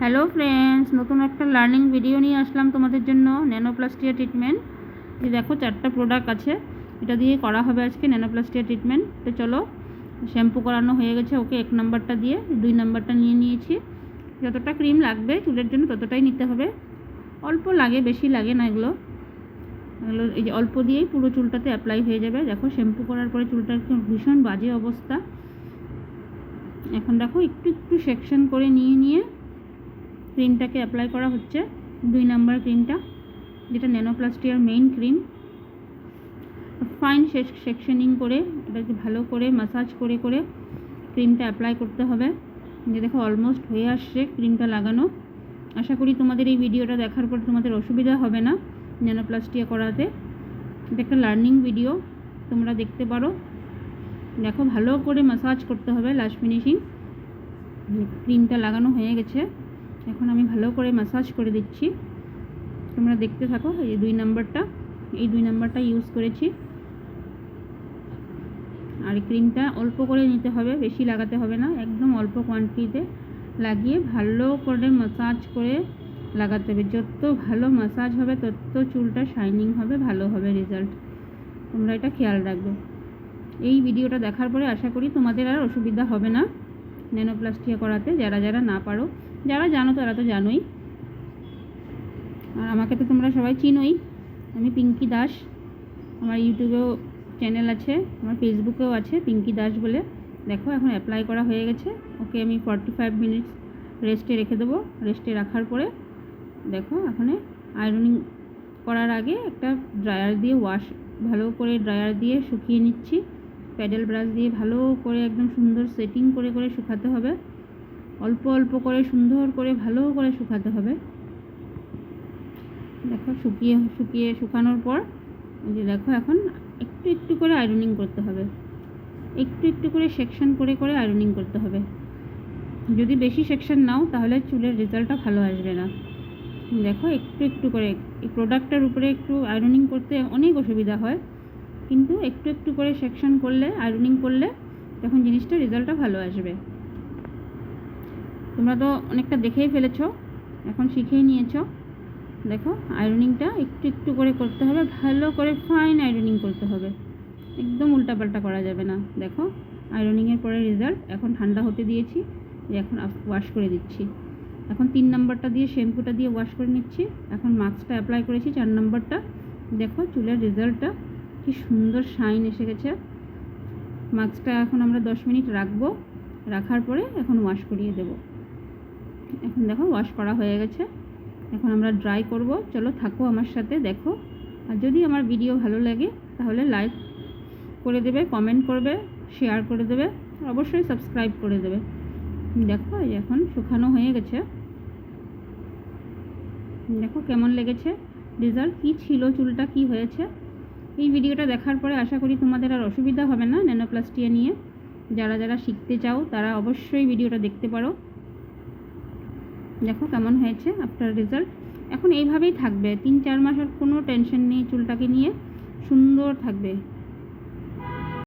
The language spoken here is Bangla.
হ্যালো ফ্রেন্ডস, নতুন একটা লার্নিং ভিডিও নিয়ে আসলাম তোমাদের জন্য। Nanoplastia treatment. এই দেখো 4টা প্রোডাক্ট আছে, এটা দিয়ে করা হবে আজকে ন্যানোপ্লাস্টিয়া ট্রিটমেন্ট। তো চলো, শ্যাম্পু করানো হয়ে গেছে ওকে 1 নাম্বারটা দিয়ে, 2 নাম্বারটা নিয়ে নিয়েছি। যতটা ক্রিম লাগবে চুলের জন্য ততটাই নিতে হবে, অল্প লাগে, বেশি লাগে না। এগুলো এই যে অল্প দিয়েই পুরো চুলটাতে অ্যাপ্লাই হয়ে যাবে। দেখো শ্যাম্পু করার পরে চুলটার ভীষণ বাজে অবস্থা। এখন দেখো একটু একটু সেকশন করে নিয়ে ক্রিমটাকে অ্যাপ্লাই করা হচ্ছে। 2 নাম্বার ক্রিমটা, যেটা ন্যানোপ্লাস্টিয়ার মেইন ক্রিম। ফাইন সেকশনিং করে এটাকে ভালো করে মাসাজ করে ক্রিমটা অ্যাপ্লাই করতে হবে। যে দেখো অলমোস্ট হয়ে আসছে ক্রিমটা লাগানো। আশা করি তোমাদের এই ভিডিওটা দেখার পর তোমাদের অসুবিধা হবে না ন্যানোপ্লাস্টিয়া করাতে। এটা একটা লার্নিং ভিডিও, তোমরা দেখতে পারো। দেখো ভালো করে মাসাজ করতে হবে। লাস্ট ফিনিশিং ক্রিমটা লাগানো হয়ে গেছে, এখন আমি ভালো করে ম্যাসাজ করে দিচ্ছি। তোমরা দেখতে থাকো। এই 2 নাম্বারটা, এই 2 নাম্বারটা ইউজ করেছি। আর ক্রিমটা অল্প করে নিতে হবে, বেশি লাগাতে হবে না, একদম অল্প কোয়ান্টিটিতে লাগিয়ে ভালো করে ম্যাসাজ করে লাগাতে হবে। যত ভালো ম্যাসাজ হবে তত চুলটা শাইনিং হবে, ভালো হবে রেজাল্ট। তোমরা এটা খেয়াল রাখবে। এই ভিডিওটা দেখার পরে আশা করি তোমাদের আর অসুবিধা হবে না ন্যানোপ্লাস্টিয়া করাতে। যারা না পারো, যারা জানো তারা তো জানোই, আর আমাকে তো তোমরা সবাই চিনোই। আমি পিঙ্কি দাস, আমার ইউটিউবেও চ্যানেল আছে, আমার ফেসবুকেও আছে পিঙ্কি দাস বলে। দেখো এখন অ্যাপ্লাই করা হয়ে গেছে ওকে। আমি 45 মিনিটস রেস্টে রেখে দেবো। রেস্টে রাখার পরে দেখো এখানে আয়রনিং করার আগে একটা ড্রায়ার দিয়ে ভালো করে ড্রায়ার দিয়ে শুকিয়ে নিচ্ছি। প্যাডেল ব্রাশ দিয়ে ভালো করে একদম সুন্দর সেটিং করে শুকাতে হবে। অল্প অল্প করে সুন্দর করে ভালো করে শুকাতে হবে। দেখো শুকানোর পর যে দেখো এখন একটু একটু করে আয়রনিং করতে হবে, একটু একটু করে সেকশন করে আয়রনিং করতে হবে। যদি বেশি সেকশন নাও তাহলে চুলের রেজাল্টটা ভালো আসবে না। দেখো একটু একটু করে, এই প্রোডাক্টটার উপরে একটু আয়রনিং করতে অনেক অসুবিধা হয়, কিন্তু একটু একটু করে সেকশন করলে, আয়রনিং করলে তখন জিনিসটা রেজাল্টটা ভালো আসবে। তোমরা তো অনেকটা দেখেই ফেলেছো, এখন শিখেই নিয়েছো। দেখো আয়রনিংটা একটু একটু করে করতে হবে, ভালো করে ফাইন আয়রনিং করতে হবে, একদম উল্টাপাল্টা করা যাবে না। দেখো আয়রনিংয়ের পরে রেজাল্ট। এখন ঠান্ডা হতে দিয়েছি, এখন ওয়াশ করে দিচ্ছি। এখন 3 নাম্বারটা দিয়ে শ্যাম্পুটা দিয়ে ওয়াশ করে নিচ্ছি। এখন মাস্কটা অ্যাপ্লাই করেছি 4 নাম্বারটা। দেখো চুলের রেজাল্টটা কি সুন্দর শাইন এসে গেছে। মাস্কটা এখন আমরা 10 মিনিট রাখবো, রাখার পরে এখন ওয়াশ করিয়ে দেব। এখন দেখো ওয়াশ করা হয়ে গেছে, এখন আমরা ড্রাই করব। চলো থাকো আমার সাথে, দেখো। আর যদি আমার ভিডিও ভালো লাগে তাহলে লাইক করে দেবে, কমেন্ট করবে, শেয়ার করে দেবে, অবশ্যই সাবস্ক্রাইব করে দেবে। দেখো এখন শুকানো হয়ে গেছে। দেখো কেমন লেগেছে রেজাল্ট, কী ছিল চুলটা, কি হয়েছে। এই ভিডিওটা দেখার পরে আশা করি তোমাদের আর অসুবিধা হবে না ন্যানোপ্লাস্টিয়া নিয়ে। যারা শিখতে চাও তারা অবশ্যই ভিডিওটা দেখতে পারো। দেখো কেমন হয়েছে আফটার রেজাল্ট। এখন এইভাবেই থাকবে 3-4 মাস, আর কোনো টেনশন নেই, চুলটাকে নিয়ে সুন্দর থাকবে।